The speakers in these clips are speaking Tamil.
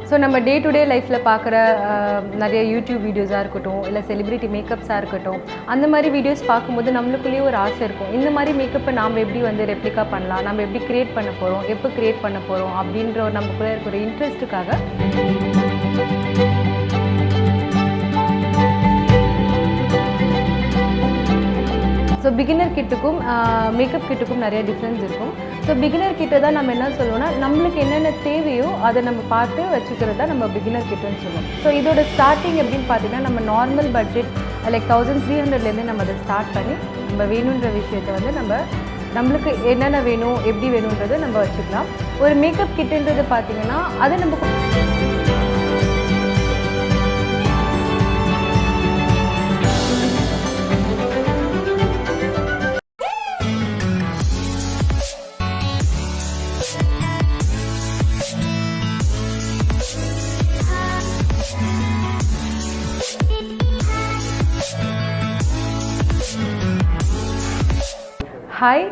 ஸோ நம்ம டே டு டே லைஃப்பில் பார்க்குற நிறைய யூடியூப் வீடியோஸாக இருக்கட்டும், இல்லை செலிப்ரிட்டி மேக்கப்ஸாக இருக்கட்டும், அந்த மாதிரி வீடியோஸ் பார்க்கும்போது நம்மளுக்குள்ளேயே ஒரு ஆசை இருக்கும். இந்த மாதிரி மேக்கப்பை நாம் எப்படி வந்து ரெப்ளிகா பண்ணலாம், நம்ம எப்படி க்ரியேட் பண்ண போகிறோம், எப்போ க்ரியேட் பண்ண போகிறோம் அப்படின்ற ஒரு நமக்குள்ளே இருக்கிற ஒரு இன்ட்ரெஸ்ட்டுக்காக ஸோ பிகினர் கிட்டுக்கும் மேக்கப் கிட்டுக்கும் நிறைய டிஃப்ரென்ஸ் இருக்கும். ஸோ பிகினர் கிட்ட தான் நம்ம என்ன சொல்லுவோம்னா, நம்மளுக்கு என்னென்ன தேவையோ அதை நம்ம பார்த்து வச்சுக்கிறது தான் நம்ம பிகினர் கிட்டுன்னு சொல்லுவோம். ஸோ இதோட ஸ்டார்டிங் எப்படின்னு பார்த்தீங்கன்னா, நம்ம நார்மல் பட்ஜெட் லைக் 1300 நம்ம அதை ஸ்டார்ட் பண்ணி நம்ம வேணுன்ற விஷயத்தை வந்து நம்மளுக்கு என்னென்ன வேணும், எப்படி வேணுன்றதை நம்ம வச்சுக்கலாம். ஒரு மேக்கப் கிட்டுன்றது பார்த்தீங்கன்னா அதை நம்ம ஹாய்,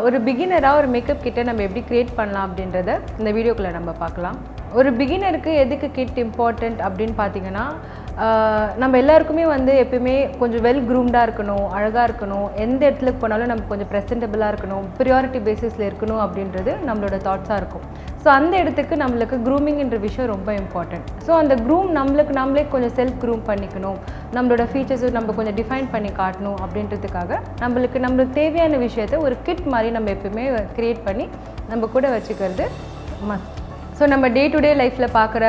ஒரு பிகினராக ஒரு மேக்கப் கிட்டை நம்ம எப்படி க்ரியேட் பண்ணலாம் அப்படின்றத இந்த வீடியோக்குள்ளே நம்ம பார்க்கலாம். ஒரு பிகினருக்கு எதுக்கு கிட் இம்பார்ட்டண்ட் அப்படின்னு பார்த்தீங்கன்னா, நம்ம எல்லாருக்குமே வந்து எப்பயுமே கொஞ்சம் வெல் க்ரூம்டாக இருக்கணும், அழகாக இருக்கணும், எந்த இடத்துக்கு போனாலும் நம்ம கொஞ்சம் ப்ரெசென்டபிளாக இருக்கணும், ப்ரியாரிட்டி பேசிஸில் இருக்கணும் அப்படின்றது நம்மளோட தாட்ஸாக இருக்கும். ஸோ அந்த இடத்துக்கு நம்மளுக்கு க்ரூமிங்ன்ற விஷயம் ரொம்ப இம்பார்ட்டண்ட். ஸோ அந்த நம்மளே கொஞ்சம் செல்ஃப் க்ரூம் பண்ணிக்கணும், நம்மளோட ஃபீச்சர்ஸை நம்ம கொஞ்சம் டிஃபைன் பண்ணி காட்டணும் அப்படின்றதுக்காக நம்மளுக்கு தேவையான விஷயத்தை ஒரு கிட் மாதிரி நம்ம எப்பயுமே க்ரியேட் பண்ணி நம்ம கூட வச்சுக்கிறது மஸ்ட். ஸோ நம்ம டே டு டே லைஃப்பில் பார்க்குற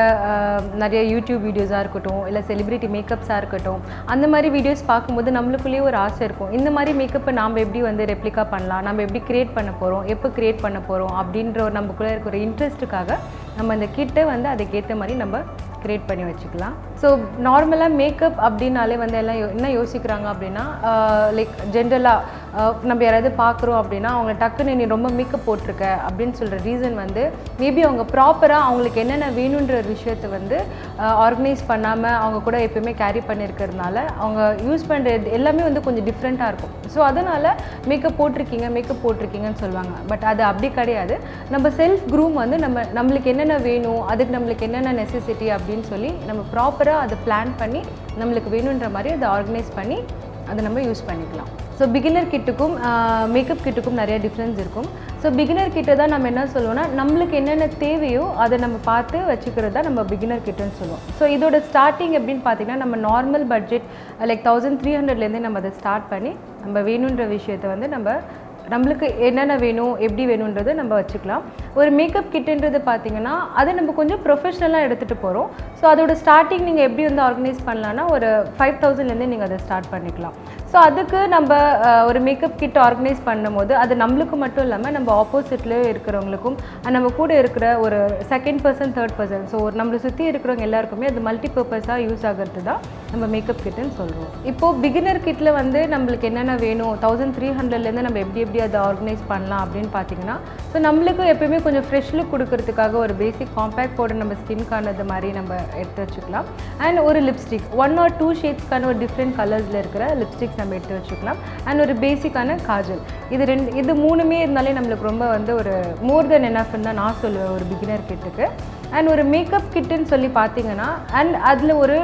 நிறைய யூடியூப் வீடியோஸாக இருக்கட்டும், இல்லை செலிப்ரிட்டி மேக்கப்ஸாக இருக்கட்டும், அந்த மாதிரி வீடியோஸ் பார்க்கும்போது நம்மளுக்குள்ளேயே ஒரு ஆசை இருக்கும். இந்த மாதிரி மேக்கப்பை நாம் எப்படி வந்து ரெப்ளிகா பண்ணலாம், நம்ம எப்படி க்ரியேட் பண்ண போகிறோம், எப்போ க்ரியேட் பண்ண போகிறோம் அப்படின்ற ஒரு நமக்குள்ளே இருக்கிற ஒரு இன்ட்ரெஸ்ட்டுக்காக நம்ம அந்த கிட்டை வந்து அதுக்கேற்ற மாதிரி நம்ம க்ரியேட் பண்ணி வச்சுக்கலாம். ஸோ நார்மலாக மேக்கப் அப்படின்னாலே வந்து எல்லாம் என்ன யோசிக்கிறாங்க அப்படின்னா, லைக் ஜென்ரலாக நம்ம யாராவது பார்க்குறோம் அப்படின்னா அவங்க டக்குன்னு நீ ரொம்ப மேக்கப் போட்டிருக்க அப்படின்னு சொல்கிற ரீசன் வந்து மேபி அவங்க ப்ராப்பராக அவங்களுக்கு என்னென்ன வேணுன்ற ஒரு விஷயத்தை வந்து ஆர்கனைஸ் பண்ணாமல் அவங்க கூட எப்பயுமே கேரி பண்ணியிருக்கிறதுனால அவங்க யூஸ் பண்ணுறது எல்லாமே வந்து கொஞ்சம் டிஃப்ரெண்ட்டாக இருக்கும். ஸோ அதனால் மேக்கப் போட்டிருக்கீங்கன்னு சொல்லுவாங்க. பட் அது அப்படி கிடையாது. நம்ம செல்ஃப் க்ரூம் வந்து நம்மளுக்கு என்னென்ன வேணும், அதுக்கு நம்மளுக்கு என்னென்ன நெசசிட்டி அப்படின்னு சொல்லி நம்ம ப்ராப்பராக அதை பிளான் பண்ணி நம்மளுக்கு வேணுன்ற மாதிரி அதை ஆர்கனைஸ் பண்ணி அதை நம்ம யூஸ் பண்ணிக்கலாம். ஸோ பிகினர் கிட்டுக்கும் மேக்கப் கிட்டுக்கும் நிறைய டிஃப்ரென்ஸ் இருக்கும். ஸோ பிகினர் கிட்ட தான் நம்ம என்ன சொல்லுவோம்னா, நம்மளுக்கு என்னென்ன தேவையோ அதை நம்ம பார்த்து வச்சுக்கிறது தான் நம்ம பிகினர் கிட்டுன்னு சொல்லுவோம். ஸோ இதோட ஸ்டார்டிங் எப்படின்னு பார்த்தீங்கன்னா, நம்ம நார்மல் பட்ஜெட் லைக் 1300 நம்ம அதை ஸ்டார்ட் பண்ணி நம்ம வேணுன்ற விஷயத்தை வந்து நம்மளுக்கு என்னென்ன வேணும், எப்படி வேணுன்றதை நம்ம வச்சுக்கலாம். ஒரு மேக்கப் கிட்டுன்றது பார்த்தீங்கன்னா அதை நம்ம கொஞ்சம் ப்ரொஃபஷ்னலாக எடுத்துகிட்டு போகிறோம். ஸோ அதோட ஸ்டார்டிங் நீங்கள் எப்படி வந்து ஆர்கனைஸ் பண்ணலான்னா, ஒரு 5000 நீங்கள் அதை ஸ்டார்ட் பண்ணிக்கலாம். ஸோ அதுக்கு நம்ம ஒரு மேக்கப் கிட் ஆர்கனைஸ் பண்ணும்போது அது நம்மளுக்கு மட்டும் இல்லாமல் நம்ம ஆப்போசிட்லேயே இருக்கிறவங்களுக்கும் நம்ம கூட இருக்கிற ஒரு second person, third person, so நம்மளை சுற்றி இருக்கிறவங்க எல்லாருக்குமே அது மல்டி பர்பஸாக யூஸ் ஆகிறது தான் நம்ம மேக்கப் கிட்டுன்னு சொல்கிறோம். இப்போது பிகினர் கிட்டில் வந்து நம்மளுக்கு என்னென்ன வேணும், 1300 நம்ம எப்படி அதை ஆர்கனைஸ் பண்ணலாம் அப்படின்னு பார்த்தீங்கன்னா, ஸோ நம்மளுக்கு எப்பயுமே கொஞ்சம் ஃப்ரெஷ் லுக் கொடுக்கறதுக்காக ஒரு பேசிக் காம்பேக்ட் பவுடர் நம்ம ஸ்கின்கானது மாதிரி நம்ம எடுத்து வச்சுக்கலாம். அண்ட் ஒரு லிப்ஸ்டிக் 1 or 2 ஷேட்ஸ்க்கான ஒரு டிஃப்ரெண்ட் கலர்ஸில் இருக்கிற லிப்ஸ்டிக்ஸ் நம்ம எடுத்து வச்சுக்கலாம். அண்ட் ஒரு பேசிக்கான காஜல், இது மூணுமே இருந்தாலே நம்மளுக்கு ரொம்ப வந்து ஒரு மோர் தென் எனஃப்னு தான் நான் சொல்லுவேன் ஒரு பிகினர் கிட்டுக்கு. அண்ட் ஒரு மேக்கப் கிட்டுன்னு சொல்லி பார்த்தீங்கன்னா, அண்ட் அதில் ஒரு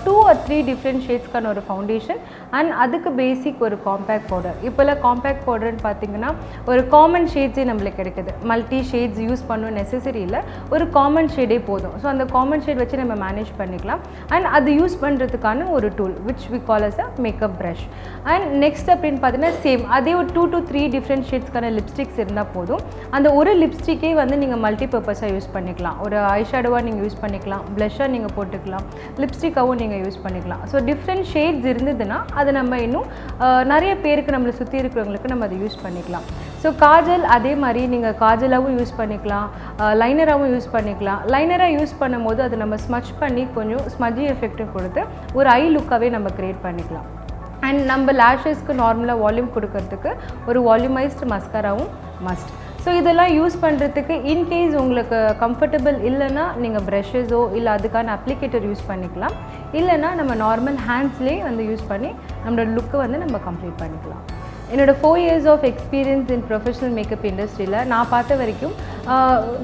2 or 3 டிஃப்ரெண்ட் ஷேட்ஸ்க்கான ஒரு ஃபவுண்டேஷன் அண்ட் அதுக்கு பேசிக் ஒரு காம்பேக்ட் பவுடர். இப்போல்லாம் காம்பேக்ட் பவுடர்னு பார்த்தீங்கன்னா ஒரு காமன் ஷேட்ஸே நம்மளுக்கு கிடைக்குது. மல்டி ஷேட்ஸ் யூஸ் பண்ணணும் நெசசரி இல்லை, ஒரு காமன் ஷேடே போதும். ஸோ அந்த காமன் ஷேட் வச்சு நம்ம மேனேஜ் பண்ணிக்கலாம். அண்ட் அது யூஸ் பண்ணுறதுக்கான ஒரு tool which we call as a makeup brush. And next அப்படின்னு பார்த்தீங்கன்னா சேம் அதே ஒரு 2 to 3 டிஃப்ரெண்ட் ஷேட்ஸ்க்கான லிப்ஸ்டிக்ஸ் இருந்தால் போதும். அந்த ஒரு லிப்ஸ்டிக்கே வந்து நீங்கள் மல்டி பர்பஸாக யூஸ் பண்ணிக்கலாம். ஒரு ஐஷேடோவாக நீங்கள் யூஸ் பண்ணிக்கலாம், ப்ளஷ்ஷாக நீங்கள் போட்டுக்கலாம், லிப்ஸ்டிக்காகவும் நீங்கள் யூஸ் பண்ணிக்கலாம். ஸோ டிஃப்ரெண்ட் ஷேட்ஸ் இருந்ததுன்னா அதை நம்ம இன்னும் நிறைய பேருக்கு நம்மளை சுற்றி இருக்கிறவங்களுக்கு நம்ம அதை யூஸ் பண்ணிக்கலாம். ஸோ காஜல் அதே மாதிரி நீங்கள் காஜலாகவும் யூஸ் பண்ணிக்கலாம், லைனராகவும் யூஸ் பண்ணிக்கலாம். லைனராக யூஸ் பண்ணும் போது அதை நம்ம ஸ்மச் பண்ணி கொஞ்சம் ஸ்மஜி எஃபெக்ட்டும் கொடுத்து ஒரு ஐ லுக்காகவே நம்ம க்ரியேட் பண்ணிக்கலாம். அண்ட் நம்ம லேஷஸ்க்கு நார்மலாக வால்யூம் கொடுக்கறதுக்கு ஒரு வால்யூமைஸ்டு மஸ்காராவும் மஸ்ட். ஸோ இதெல்லாம் யூஸ் பண்ணுறதுக்கு இன்கேஸ் உங்களுக்கு கம்ஃபர்டபுள் இல்லைன்னா நீங்கள் ப்ரஷஸோ இல்லை அதுக்கான அப்ளிகேட்டர் யூஸ் பண்ணிக்கலாம். இல்லைன்னா நம்ம நார்மல் ஹேண்ட்ஸ்லேயே வந்து யூஸ் பண்ணி நம்மளோட லுக்கை வந்து நம்ம கம்ப்ளீட் பண்ணிக்கலாம். என்னோட 4 years of experience in professional makeup இண்டஸ்ட்ரியில் நான் பார்த்த வரைக்கும்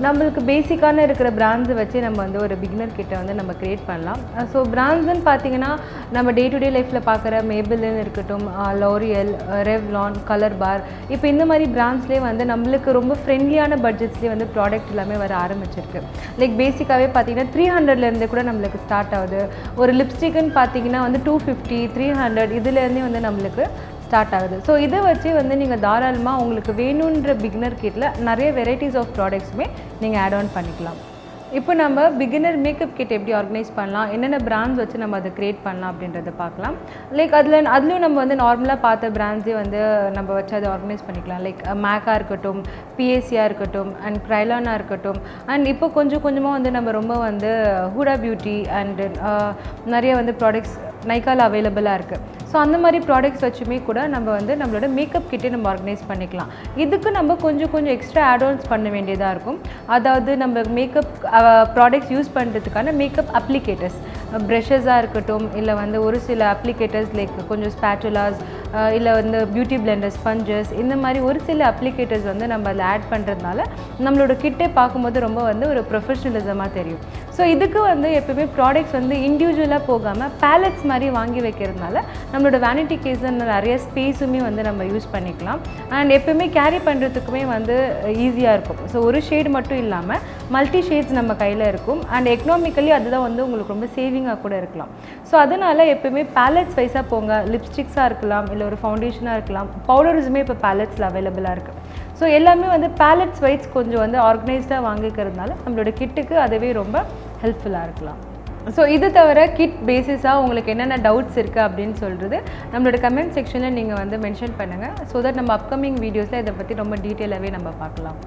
நம்மளுக்கு பேசிக்கான இருக்கிற பிராண்ட்ஸை வச்சு நம்ம வந்து ஒரு பிகினர் கிட்ட வந்து நம்ம க்ரியேட் பண்ணலாம். ஸோ பிராண்ட்ஸ்ன்னு பார்த்தீங்கன்னா நம்ம டே டு டே லைஃப்பில் பார்க்குற மேபிள்னு இருக்கட்டும், லோரியல், ரெவ்லான், கலர் பார், இப்போ இந்த மாதிரி பிராண்ட்ஸ்லேயே வந்து நம்மளுக்கு ரொம்ப ஃப்ரெண்ட்லியான பட்ஜெட்ஸ்லேயே வந்து ப்ராடக்ட் எல்லாமே வர ஆரம்பிச்சிருக்கு. லைக் பேசிக்காகவே பார்த்தீங்கன்னா 300லேருந்து கூட நம்மளுக்கு ஸ்டார்ட் ஆகுது. ஒரு லிப்ஸ்டிக்குன்னு பார்த்தீங்கன்னா வந்து 250, 300 இதுலேருந்தே வந்து நம்மளுக்கு ஸ்டார்ட் ஆகுது. ஸோ இதை வச்சு வந்து நீங்கள் தாராளமாக உங்களுக்கு வேணுன்ற பிகினர் கிட்டில் நிறைய வெரைட்டிஸ் ஆஃப் ப்ராடக்ட்ஸுமே நீங்கள் ஆட் ஆன் பண்ணிக்கலாம். இப்போ நம்ம பிகினர் மேக்கப் கிட் எப்படி ஆர்கனைஸ் பண்ணலாம், என்னென்ன பிராண்ட்ஸ் வச்சு நம்ம அதை க்ரியேட் பண்ணலாம் அப்படின்றத பார்க்கலாம். லைக் அதுலேயும் நம்ம வந்து நார்மலாக பார்த்த பிராண்ட்ஸே வந்து நம்ம வச்சு அதை ஆர்கனைஸ் பண்ணிக்கலாம். லைக் மேக்காக இருக்கட்டும், பிஎஸ்சியாக இருக்கட்டும், அண்ட் க்ரைலானாக இருக்கட்டும், அண்ட் இப்போ கொஞ்சம் கொஞ்சமாக வந்து நம்ம ரொம்ப வந்து ஹூடா பியூட்டி அண்டு நிறைய வந்து ப்ராடக்ட்ஸ் நைக்கால் அவைலபிளாக இருக்குது. ஸோ அந்த மாதிரி ப்ராடக்ட்ஸ் வச்சுமே கூட நம்ம வந்து நம்மளோட மேக்கப் கிட்டே நம்ம ஆர்கனைஸ் பண்ணிக்கலாம். இதுக்கு நம்ம கொஞ்சம் எக்ஸ்ட்ரா ஆட்-ஆன்ஸ் பண்ண வேண்டியதாக இருக்கும். அதாவது நம்ம மேக்கப் ப்ராடக்ட்ஸ் யூஸ் பண்ணுறதுக்கான மேக்கப் அப்ளிகேட்டர்ஸ், ப்ரஷஸாக இருக்கட்டும், இல்லை வந்து ஒரு சில அப்ளிகேட்டர்ஸ் லைக் கொஞ்சம் ஸ்பேச்சுலாஸ், இல்லை வந்து பியூட்டி பிளெண்டர்ஸ், ஸ்பஞ்சஸ், இந்த மாதிரி ஒரு சில அப்ளிகேட்டர்ஸ் வந்து நம்ம அதில் ஆட் பண்ணுறதுனால நம்மளோட கிட்டே பார்க்கும்போது ரொம்ப வந்து ஒரு ப்ரொஃபஷனலிசமாக தெரியும். ஸோ இதுக்கு வந்து எப்பவுமே ப்ராடக்ட்ஸ் வந்து இண்டிவிஜுவலாக போகாமல் பேலட்ஸ் மாதிரி வாங்கி வைக்கிறதுனால நம்மளோட வேனிட்டி கேஸில் நிறைய ஸ்பேஸுமே வந்து நம்ம யூஸ் பண்ணிக்கலாம். அண்ட் எப்பவுமே கேரி பண்ணுறதுக்குமே வந்து ஈஸியாக இருக்கும். ஸோ ஒரு ஷேடு மட்டும் இல்லாமல் மல்டி ஷேட்ஸ் நம்ம கையில் இருக்கும். அண்ட் எக்கனாமிக்கலி அதுதான் வந்து உங்களுக்கு ரொம்ப சேவிங்காக கூட இருக்கலாம். ஸோ அதனால் எப்பவுமே பேலட்ஸ் வைஸாக போங்க. லிப்ஸ்டிக்ஸாக இருக்கலாம், இல்லை ஒரு ஃபவுண்டேஷனாக இருக்கலாம், பவுடர்ஸுமே இப்போ பேலட்ஸில் அவைலபிளாக இருக்குது. ஸோ எல்லாமே வந்து பேலட்ஸ் வைஸ் கொஞ்சம் வந்து ஆர்கனைஸ்டாக வாங்கிக்கிறதுனால நம்மளோட கிட்டுக்கு அதுவே ரொம்ப ஹெல்ப்ஃபுல்லாக இருக்கலாம். ஸோ இது தவிர கிட் பேசிஸாக உங்களுக்கு என்னென்ன டவுட்ஸ் இருக்குது அப்படின்னு சொல்கிறது நம்மளோட கமெண்ட் செக்ஷனில் நீங்கள் வந்து மென்ஷன் பண்ணுங்கள். ஸோ தட் நம்ம அப்கமிங் வீடியோஸில் இதை பற்றி ரொம்ப டீட்டெயிலாகவே நம்ம பார்க்கலாம்.